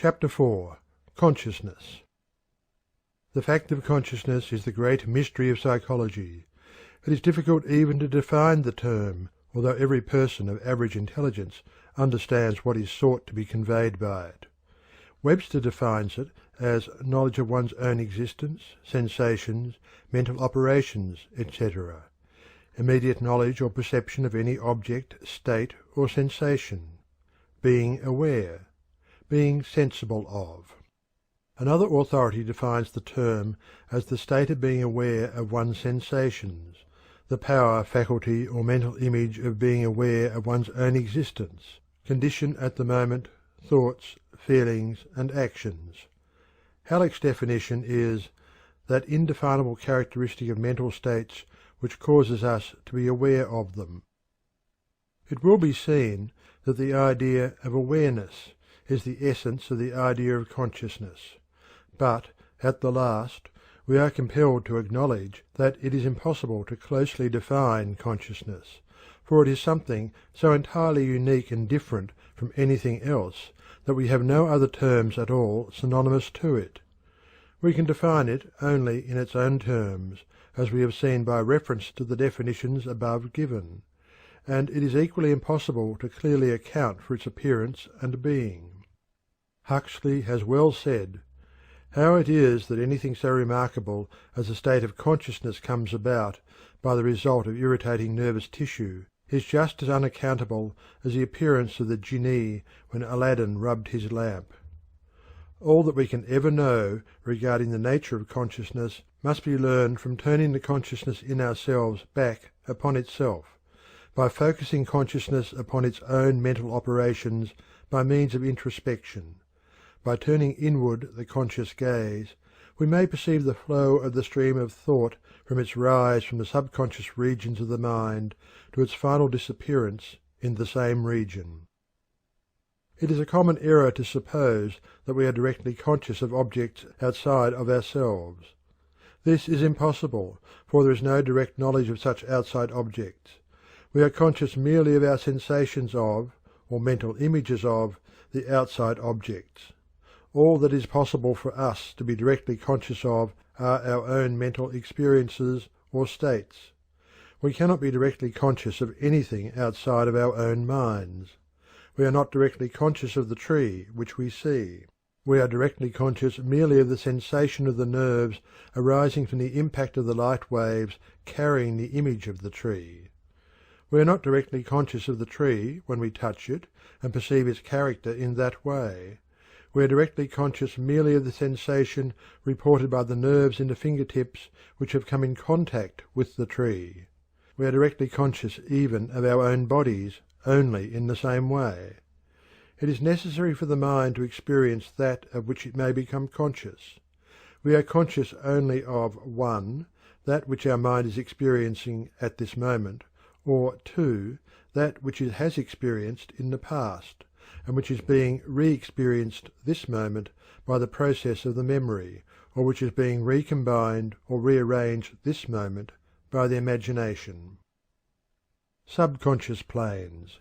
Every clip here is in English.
Chapter 4. Consciousness. The fact of consciousness is the great mystery of psychology. It is difficult even to define the term, although every person of average intelligence understands what is sought to be conveyed by it. Webster defines it as knowledge of one's own existence, sensations, mental operations, etc. Immediate knowledge or perception of any object, state, or sensation. Being aware. Being sensible of. Another authority defines the term as the state of being aware of one's sensations, the power, faculty, or mental image of being aware of one's own existence, condition at the moment, thoughts, feelings, and actions. Halleck's definition is that indefinable characteristic of mental states which causes us to be aware of them. It will be seen that the idea of awareness is the essence of the idea of consciousness, but, at the last, we are compelled to acknowledge that it is impossible to closely define consciousness, for it is something so entirely unique and different from anything else that we have no other terms at all synonymous to it. We can define it only in its own terms, as we have seen by reference to the definitions above given, and it is equally impossible to clearly account for its appearance and being. Huxley has well said, "How it is that anything so remarkable as a state of consciousness comes about by the result of irritating nervous tissue is just as unaccountable as the appearance of the Jinnee when Aladdin rubbed his lamp." All that we can ever know regarding the nature of consciousness must be learned from turning the consciousness in ourselves back upon itself, by focusing consciousness upon its own mental operations by means of introspection. By turning inward the conscious gaze, we may perceive the flow of the stream of thought from its rise from the subconscious regions of the mind to its final disappearance in the same region. It is a common error to suppose that we are directly conscious of objects outside of ourselves. This is impossible, for there is no direct knowledge of such outside objects. We are conscious merely of our sensations of, or mental images of, the outside objects. All that is possible for us to be directly conscious of are our own mental experiences or states. We cannot be directly conscious of anything outside of our own minds. We are not directly conscious of the tree which we see. We are directly conscious merely of the sensation of the nerves arising from the impact of the light waves carrying the image of the tree. We are not directly conscious of the tree when we touch it and perceive its character in that way. We are directly conscious merely of the sensation reported by the nerves in the fingertips which have come in contact with the tree. We are directly conscious even of our own bodies only in the same way. It is necessary for the mind to experience that of which it may become conscious. We are conscious only of 1. That which our mind is experiencing at this moment, or 2. That which it has experienced in the past, and which is being re-experienced this moment by the process of the memory, or which is being recombined or rearranged this moment by the imagination. Subconscious planes.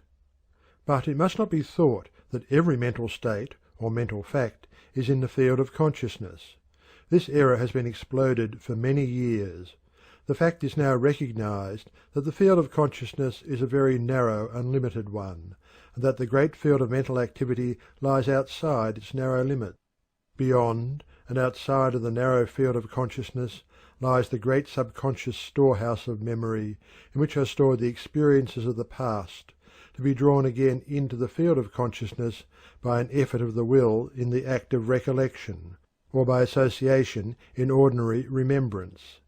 But it must not be thought that every mental state or mental fact is in the field of consciousness. This error has been exploded for many years. The fact is now recognized that the field of consciousness is a very narrow and limited one, and that the great field of mental activity lies outside its narrow limit. Beyond and outside of the narrow field of consciousness lies the great subconscious storehouse of memory in which are stored the experiences of the past, to be drawn again into the field of consciousness by an effort of the will in the act of recollection, or by association in ordinary remembrance.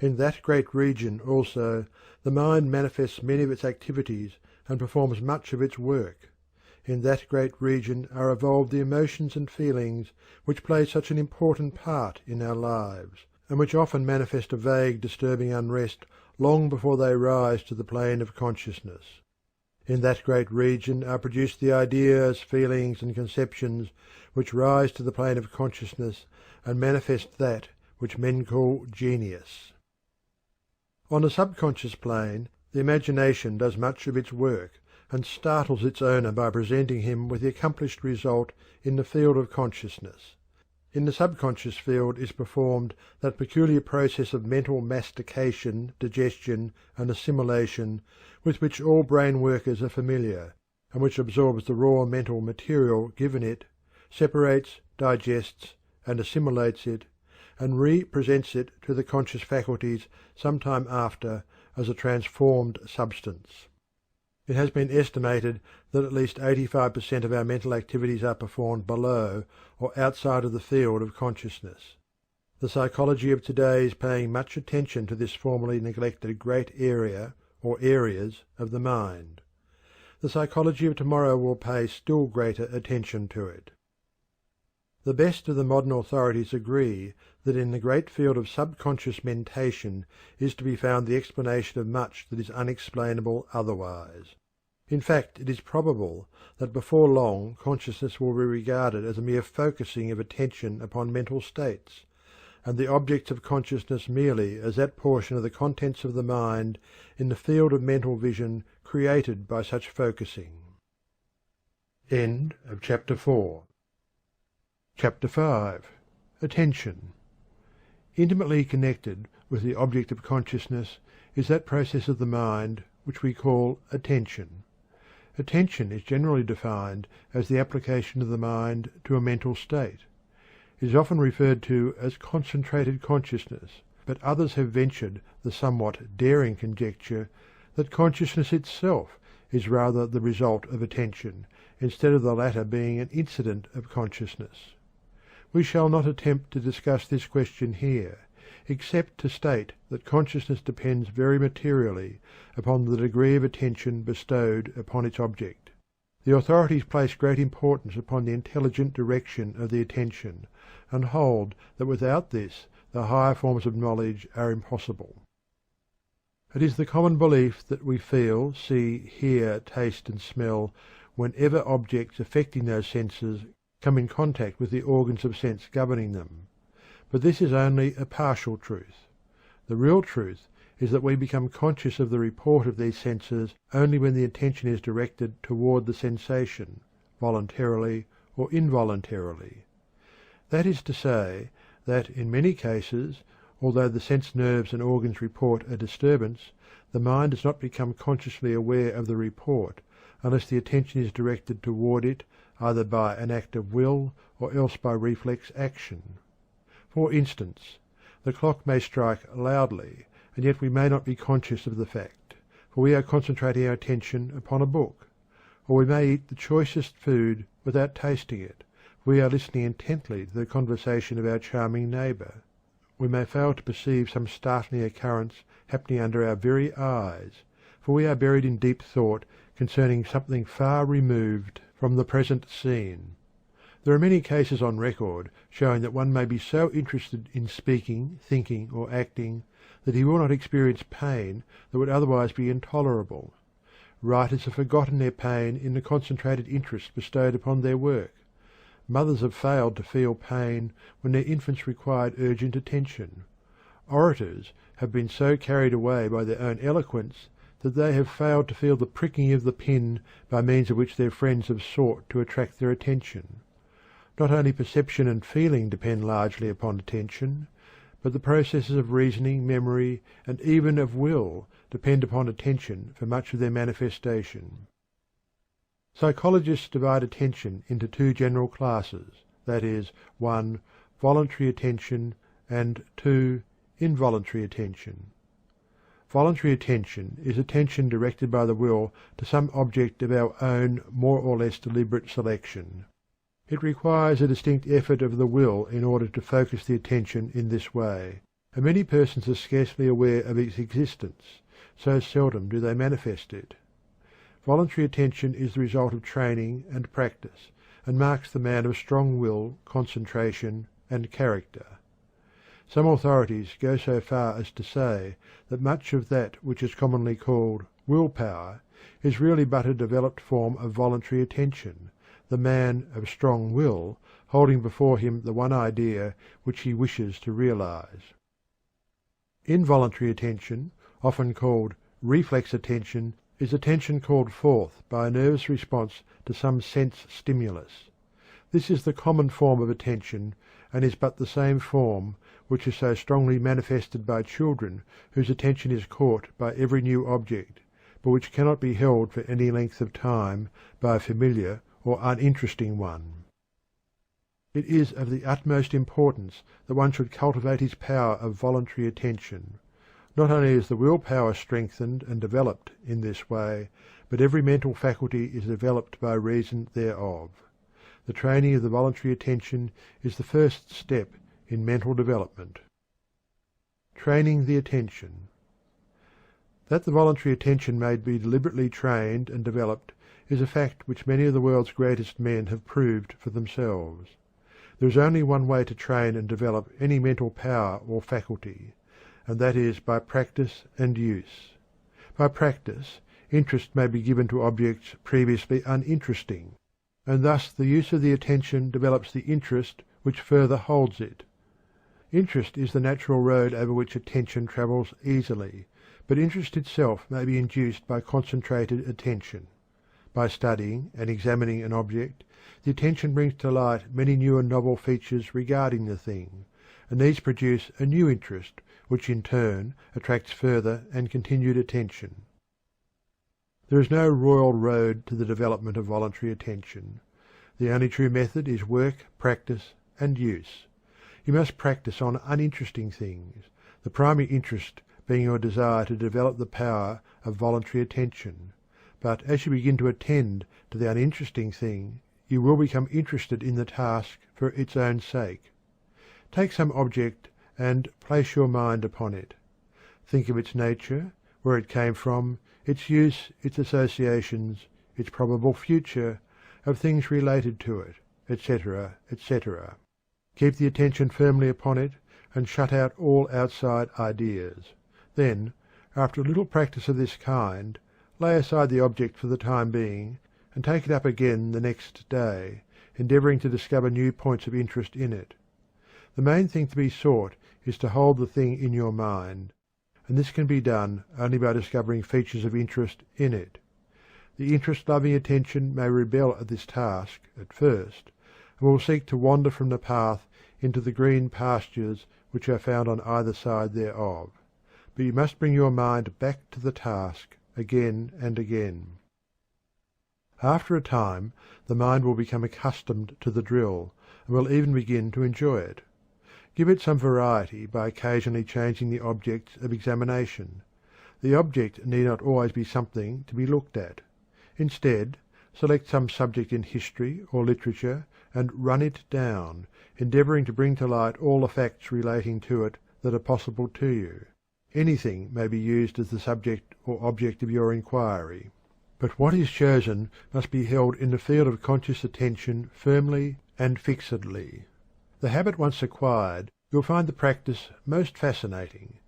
In that great region also the mind manifests many of its activities and performs much of its work. In that great region are evolved the emotions and feelings which play such an important part in our lives, and which often manifest a vague disturbing unrest long before they rise to the plane of consciousness. In that great region are produced the ideas, feelings, and conceptions which rise to the plane of consciousness and manifest that which men call genius. On the subconscious plane the imagination does much of its work, and startles its owner by presenting him with the accomplished result in the field of consciousness. In the subconscious field is performed that peculiar process of mental mastication, digestion, and assimilation with which all brain workers are familiar, and which absorbs the raw mental material given it, separates, digests, and assimilates it, and re-presents it to the conscious faculties some time after as a transformed substance. It has been estimated that at least 85% of our mental activities are performed below or outside of the field of consciousness. The psychology of today is paying much attention to this formerly neglected great area or areas of the mind. The psychology of tomorrow will pay still greater attention to it. The best of the modern authorities agree that in the great field of subconscious mentation is to be found the explanation of much that is unexplainable otherwise. In fact, it is probable that before long consciousness will be regarded as a mere focusing of attention upon mental states, and the objects of consciousness merely as that portion of the contents of the mind in the field of mental vision created by such focusing. End of chapter 4. Chapter 5. Attention. Intimately connected with the object of consciousness is that process of the mind which we call attention. Attention is generally defined as the application of the mind to a mental state. It is often referred to as concentrated consciousness, but others have ventured the somewhat daring conjecture that consciousness itself is rather the result of attention, instead of the latter being an incident of consciousness. We shall not attempt to discuss this question here, except to state that consciousness depends very materially upon the degree of attention bestowed upon its object. The authorities place great importance upon the intelligent direction of the attention, and hold that without this the higher forms of knowledge are impossible. It is the common belief that we feel, see, hear, taste, and smell whenever objects affecting those senses come in contact with the organs of sense governing them. But this is only a partial truth. The real truth is that we become conscious of the report of these senses only when the attention is directed toward the sensation, voluntarily or involuntarily. That is to say, that in many cases, although the sense nerves and organs report a disturbance, the mind does not become consciously aware of the report unless the attention is directed toward it either by an act of will or else by reflex action. For instance, the clock may strike loudly, and yet we may not be conscious of the fact, for we are concentrating our attention upon a book. Or we may eat the choicest food without tasting it, for we are listening intently to the conversation of our charming neighbour. We may fail to perceive some startling occurrence happening under our very eyes, for we are buried in deep thought concerning something far removed from the present scene. There are many cases on record showing that one may be so interested in speaking, thinking, or acting that he will not experience pain that would otherwise be intolerable. Writers have forgotten their pain in the concentrated interest bestowed upon their work. Mothers have failed to feel pain when their infants required urgent attention. Orators have been so carried away by their own eloquence that they have failed to feel the pricking of the pin by means of which their friends have sought to attract their attention. Not only perception and feeling depend largely upon attention, but the processes of reasoning, memory, and even of will depend upon attention for much of their manifestation. Psychologists divide attention into two general classes, that is, 1. Voluntary attention, and 2. Involuntary attention. Voluntary attention is attention directed by the will to some object of our own more or less deliberate selection. It requires a distinct effort of the will in order to focus the attention in this way, and many persons are scarcely aware of its existence, so seldom do they manifest it. Voluntary attention is the result of training and practice, and marks the man of strong will, concentration, and character. Some authorities go so far as to say that much of that which is commonly called willpower is really but a developed form of voluntary attention, the man of strong will holding before him the one idea which he wishes to realize. Involuntary attention, often called reflex attention, is attention called forth by a nervous response to some sense stimulus. This is the common form of attention, and is but the same form which is so strongly manifested by children whose attention is caught by every new object, but which cannot be held for any length of time by a familiar or uninteresting one. It is of the utmost importance that one should cultivate his power of voluntary attention. Not only is the will power strengthened and developed in this way, but every mental faculty is developed by reason thereof. The training of the voluntary attention is the first step in mental development. Training the attention. That the voluntary attention may be deliberately trained and developed is a fact which many of the world's greatest men have proved for themselves. There is only one way to train and develop any mental power or faculty, and that is by practice and use. By practice, interest may be given to objects previously uninteresting, and thus the use of the attention develops the interest which further holds it. Interest is the natural road over which attention travels easily, but interest itself may be induced by concentrated attention. By studying and examining an object, the attention brings to light many new and novel features regarding the thing, and these produce a new interest, which in turn attracts further and continued attention. There is no royal road to the development of voluntary attention. The only true method is work, practice, and use. You must practice on uninteresting things, the primary interest being your desire to develop the power of voluntary attention. But as you begin to attend to the uninteresting thing, you will become interested in the task for its own sake. Take some object and place your mind upon it. Think of its nature, where it came from, its use, its associations, its probable future, of things related to it, etc., etc. Keep the attention firmly upon it, and shut out all outside ideas. Then, after a little practice of this kind, lay aside the object for the time being, and take it up again the next day, endeavouring to discover new points of interest in it. The main thing to be sought is to hold the thing in your mind, and this can be done only by discovering features of interest in it. The interest-loving attention may rebel at this task at first, and will seek to wander from the path into the green pastures which are found on either side thereof. But you must bring your mind back to the task again and again. After a time the mind will become accustomed to the drill, and will even begin to enjoy it. Give it some variety by occasionally changing the objects of examination. The object need not always be something to be looked at. Instead, select some subject in history or literature and run it down, endeavouring to bring to light all the facts relating to it that are possible to you. Anything may be used as the subject or object of your inquiry, but what is chosen must be held in the field of conscious attention firmly and fixedly. The habit once acquired, you will find the practice most fascinating.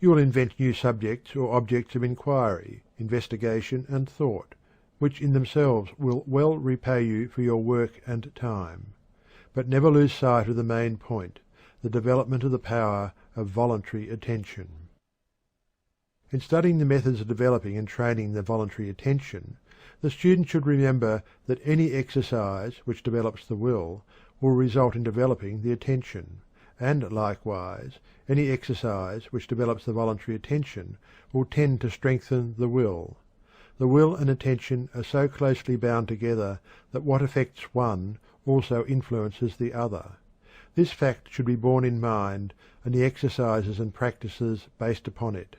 You will invent new subjects or objects of inquiry, investigation, and thought, which in themselves will well repay you for your work and time. But never lose sight of the main point, the development of the power of voluntary attention. In studying the methods of developing and training the voluntary attention, the student should remember that any exercise which develops the will result in developing the attention, and likewise any exercise which develops the voluntary attention will tend to strengthen the will. The will and attention are so closely bound together that what affects one also influences the other. This fact should be borne in mind, and the exercises and practices based upon it.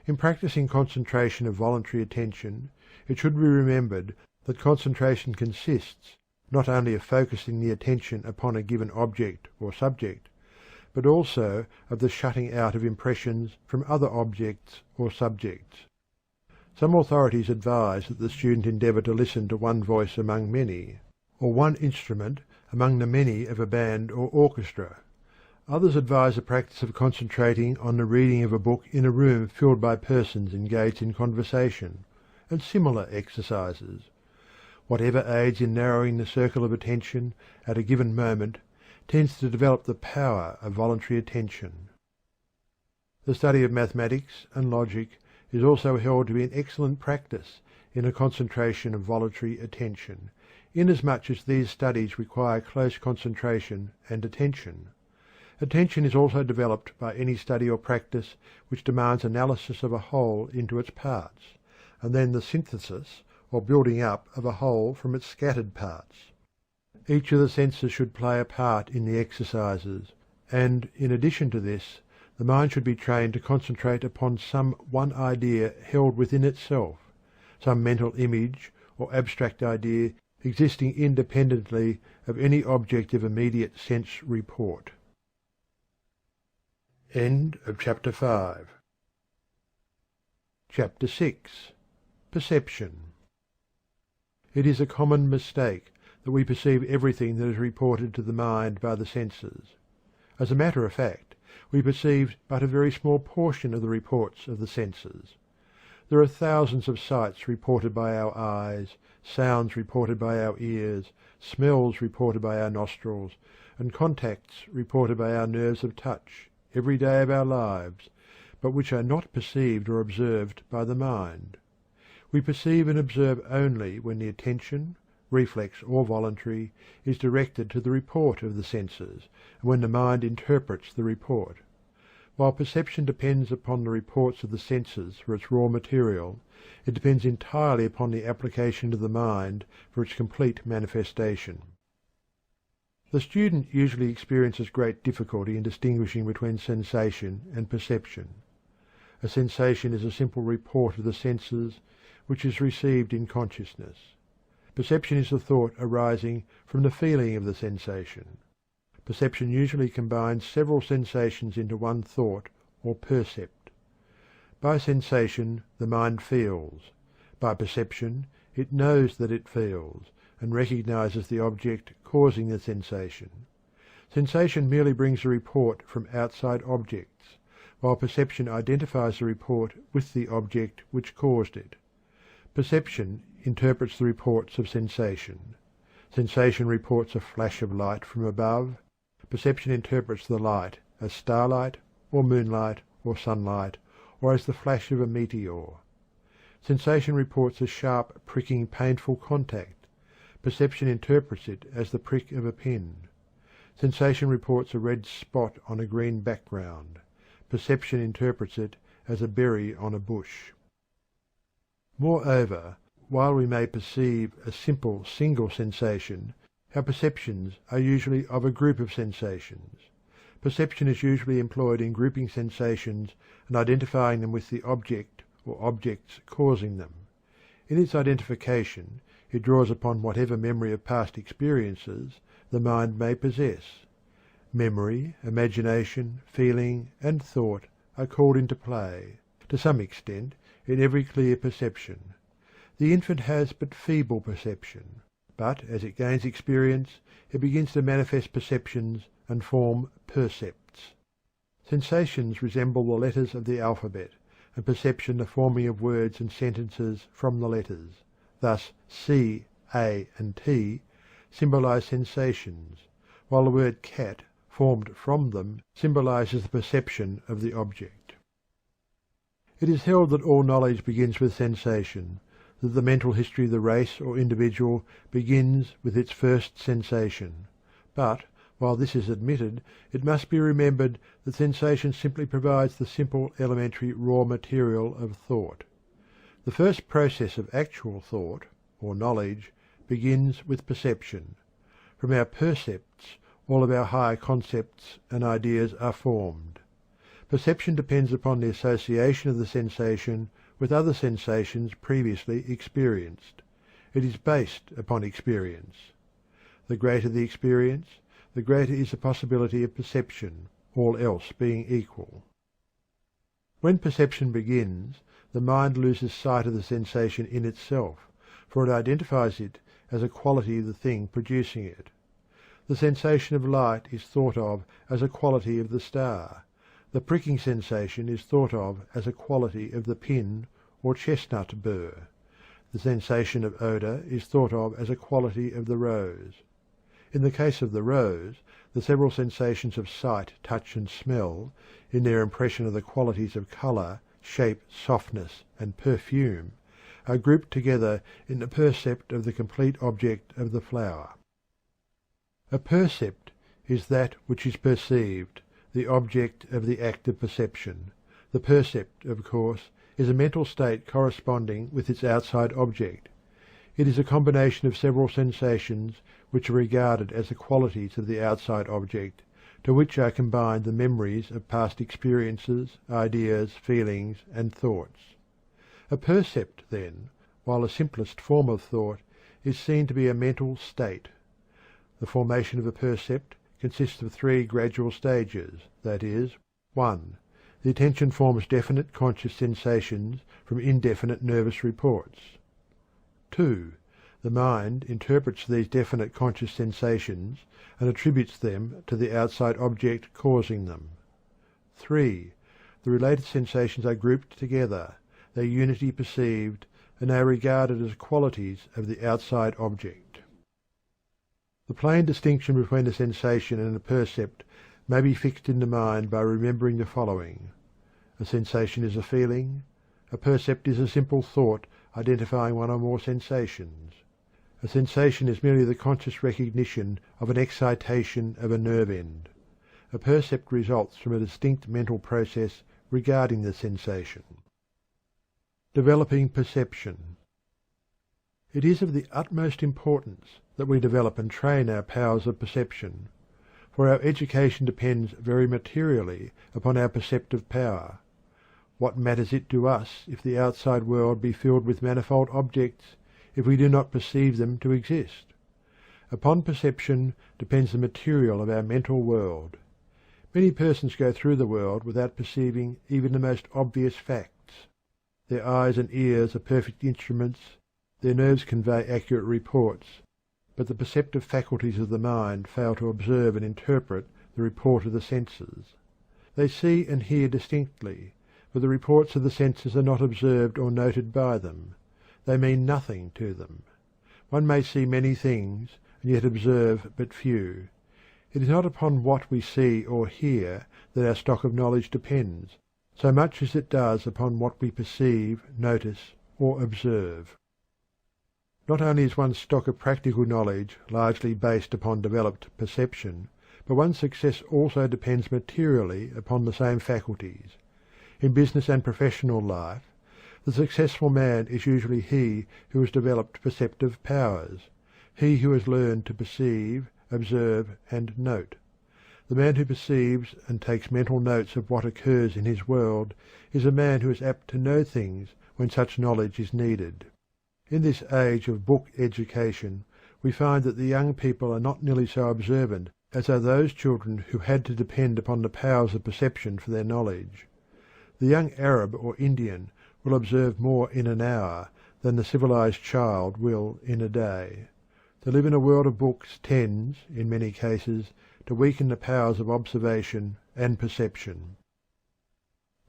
In practicing concentration of voluntary attention, it should be remembered that concentration consists not only of focusing the attention upon a given object or subject, but also of the shutting out of impressions from other objects or subjects. Some authorities advise that the student endeavour to listen to one voice among many, or one instrument among the many of a band or orchestra. Others advise the practice of concentrating on the reading of a book in a room filled by persons engaged in conversation, and similar exercises. Whatever aids in narrowing the circle of attention at a given moment tends to develop the power of voluntary attention. The study of mathematics and logic is also held to be an excellent practice in a concentration of voluntary attention, inasmuch as these studies require close concentration and attention. Attention is also developed by any study or practice which demands analysis of a whole into its parts, and then the synthesis or building up of a whole from its scattered parts. Each of the senses should play a part in the exercises, and in addition to this, the mind should be trained to concentrate upon some one idea held within itself, some mental image or abstract idea existing independently of any object of immediate sense report. End of chapter 5. Chapter 6. Perception. It is a common mistake that we perceive everything that is reported to the mind by the senses. As a matter of fact, we perceive but a very small portion of the reports of the senses. There are thousands of sights reported by our eyes, sounds reported by our ears, smells reported by our nostrils, and contacts reported by our nerves of touch, every day of our lives, but which are not perceived or observed by the mind. We perceive and observe only when the attention, reflex or voluntary, is directed to the report of the senses, and when the mind interprets the report. While perception depends upon the reports of the senses for its raw material, it depends entirely upon the application to the mind for its complete manifestation. The student usually experiences great difficulty in distinguishing between sensation and perception. A sensation is a simple report of the senses which is received in consciousness. Perception is the thought arising from the feeling of the sensation. Perception usually combines several sensations into one thought or percept. By sensation the mind feels. By perception it knows that it feels, and recognizes the object causing the sensation. Sensation merely brings a report from outside objects, while perception identifies the report with the object which caused it. Perception interprets the reports of sensation. Sensation reports a flash of light from above. Perception interprets the light as starlight, or moonlight, or sunlight, or as the flash of a meteor. Sensation reports a sharp, pricking, painful contact. Perception interprets it as the prick of a pin. Sensation reports a red spot on a green background. Perception interprets it as a berry on a bush. Moreover, while we may perceive a simple single sensation, our perceptions are usually of a group of sensations. Perception is usually employed in grouping sensations and identifying them with the object or objects causing them. In its identification, it draws upon whatever memory of past experiences the mind may possess. Memory, imagination, feeling, and thought are called into play, to some extent, in every clear perception. The infant has but feeble perception, but as it gains experience, it begins to manifest perceptions and form percepts. Sensations resemble the letters of the alphabet, and perception the forming of words and sentences from the letters. Thus C, A, and T symbolize sensations, while the word cat, formed from them, symbolizes the perception of the object. It is held that all knowledge begins with sensation, that the mental history of the race or individual begins with its first sensation. But, while this is admitted, it must be remembered that sensation simply provides the simple elementary raw material of thought. The first process of actual thought, or knowledge, begins with perception. From our percepts, all of our higher concepts and ideas are formed. Perception depends upon the association of the sensation with other sensations previously experienced. It is based upon experience. The greater the experience, the greater is the possibility of perception, all else being equal. When perception begins, the mind loses sight of the sensation in itself, for it identifies it as a quality of the thing producing it. The sensation of light is thought of as a quality of the star. The pricking sensation is thought of as a quality of the pin or chestnut burr. The sensation of odour is thought of as a quality of the rose. In the case of the rose, the several sensations of sight, touch, and smell, in their impression of the qualities of colour, shape, softness, and perfume, are grouped together in the percept of the complete object of the flower. A percept is that which is perceived, the object of the act of perception. The percept, of course, is a mental state corresponding with its outside object. It is a combination of several sensations which are regarded as the qualities of the outside object, to which are combined the memories of past experiences, ideas, feelings, and thoughts. A percept, then, while the simplest form of thought, is seen to be a mental state. The formation of a percept consists of three gradual stages, that is, 1. The attention forms definite conscious sensations from indefinite nervous reports. 2. The mind interprets these definite conscious sensations and attributes them to the outside object causing them. 3. The related sensations are grouped together, their unity perceived, and they are regarded as qualities of the outside object. The plain distinction between a sensation and a percept may be fixed in the mind by remembering the following. A sensation is a feeling. A percept is a simple thought identifying one or more sensations. A sensation is merely the conscious recognition of an excitation of a nerve end. A percept results from a distinct mental process regarding the sensation. Developing perception. It is of the utmost importance that we develop and train our powers of perception, for our education depends very materially upon our perceptive power. What matters it to us if the outside world be filled with manifold objects, if we do not perceive them to exist? Upon perception depends the material of our mental world. Many persons go through the world without perceiving even the most obvious facts. Their eyes and ears are perfect instruments, their nerves convey accurate reports, but the perceptive faculties of the mind fail to observe and interpret the report of the senses. They see and hear distinctly, but the reports of the senses are not observed or noted by them. They mean nothing to them. One may see many things, and yet observe but few. It is not upon what we see or hear that our stock of knowledge depends, so much as it does upon what we perceive, notice, or observe. Not only is one's stock of practical knowledge largely based upon developed perception, but one's success also depends materially upon the same faculties. In business and professional life, the successful man is usually he who has developed perceptive powers, he who has learned to perceive, observe, and note. The man who perceives and takes mental notes of what occurs in his world is a man who is apt to know things when such knowledge is needed. In this age of book education, we find that the young people are not nearly so observant as are those children who had to depend upon the powers of perception for their knowledge. The young Arab or Indian will observe more in an hour than the civilized child will in a day. To live in a world of books tends, in many cases, to weaken the powers of observation and perception.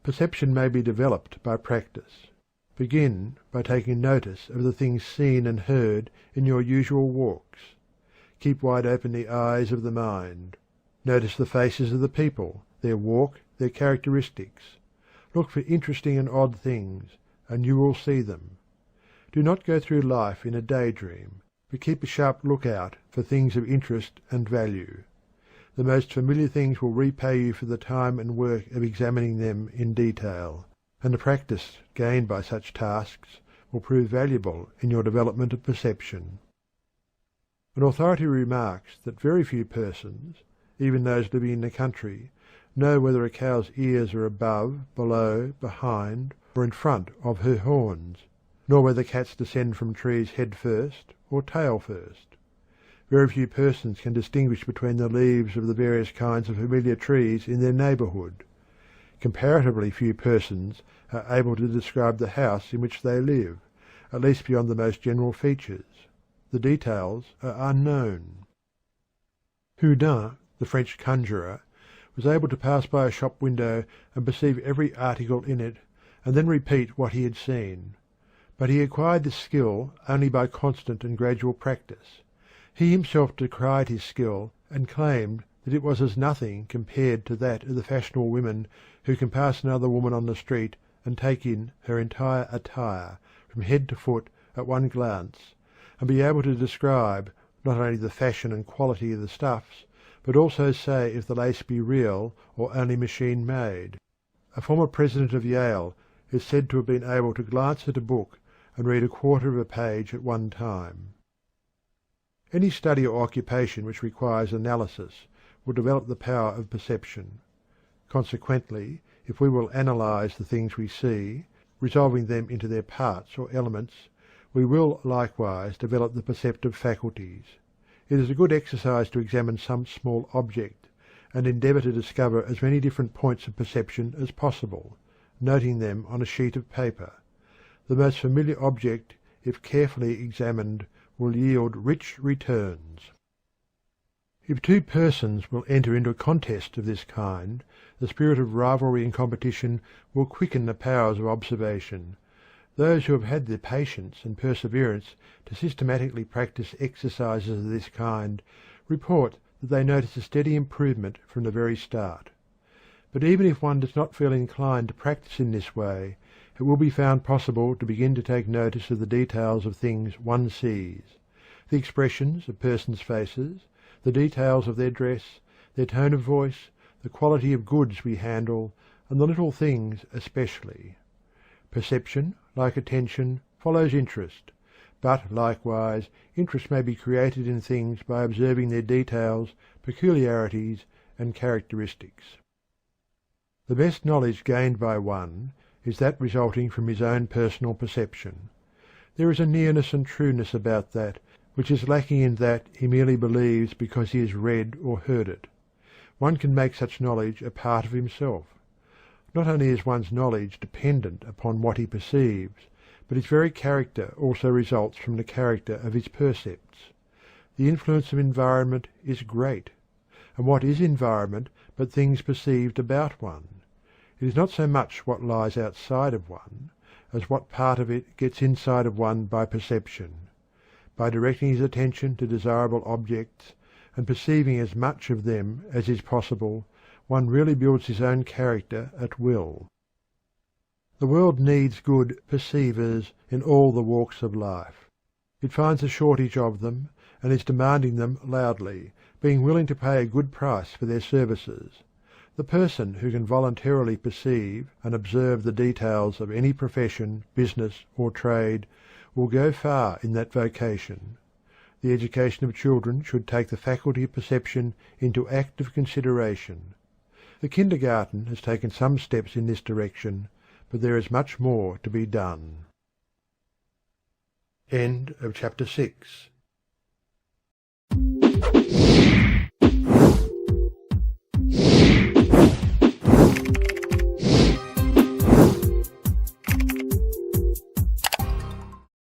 Perception may be developed by practice. Begin by taking notice of the things seen and heard in your usual walks. Keep wide open the eyes of the mind. Notice the faces of the people, their walk, their characteristics. Look for interesting and odd things, and you will see them. Do not go through life in a daydream, but keep a sharp lookout for things of interest and value. The most familiar things will repay you for the time and work of examining them in detail, and the practice gained by such tasks will prove valuable in your development of perception. An authority remarks that very few persons, even those living in the country, know whether a cow's ears are above, below, behind, or in front of her horns, nor whether cats descend from trees head first or tail first. Very few persons can distinguish between the leaves of the various kinds of familiar trees in their neighbourhood. Comparatively few persons are able to describe the house in which they live, at least beyond the most general features. The details are unknown. Houdin, the French conjurer, was able to pass by a shop window and perceive every article in it, and then repeat what he had seen. But he acquired this skill only by constant and gradual practice. He himself decried his skill and claimed that it was as nothing compared to that of the fashionable women who can pass another woman on the street and take in her entire attire, from head to foot, at one glance, and be able to describe not only the fashion and quality of the stuffs, but also say if the lace be real or only machine-made. A former president of Yale is said to have been able to glance at a book and read a quarter of a page at one time. Any study or occupation which requires analysis will develop the power of perception. Consequently, if we will analyze the things we see, resolving them into their parts or elements, we will likewise develop the perceptive faculties. It is a good exercise to examine some small object, and endeavour to discover as many different points of perception as possible, noting them on a sheet of paper. The most familiar object, if carefully examined, will yield rich returns. If two persons will enter into a contest of this kind, the spirit of rivalry and competition will quicken the powers of observation. Those who have had the patience and perseverance to systematically practice exercises of this kind report that they notice a steady improvement from the very start. But even if one does not feel inclined to practice in this way, it will be found possible to begin to take notice of the details of things one sees, the expressions of persons' faces, the details of their dress, their tone of voice, the quality of goods we handle, and the little things especially. Perception, like attention, follows interest, but likewise interest may be created in things by observing their details, peculiarities, and characteristics. The best knowledge gained by one is that resulting from his own personal perception. There is a nearness and trueness about that which is lacking in that he merely believes because he has read or heard it. One can make such knowledge a part of himself. Not only is one's knowledge dependent upon what he perceives, but his very character also results from the character of his percepts. The influence of environment is great. And what is environment but things perceived about one? It is not so much what lies outside of one, as what part of it gets inside of one by perception. By directing his attention to desirable objects, and perceiving as much of them as is possible, one really builds his own character at will. The world needs good perceivers in all the walks of life. It finds a shortage of them, and is demanding them loudly, being willing to pay a good price for their services. The person who can voluntarily perceive and observe the details of any profession, business, or trade will go far in that vocation. The education of children should take the faculty of perception into active consideration. The kindergarten has taken some steps in this direction, but there is much more to be done. End of chapter 6.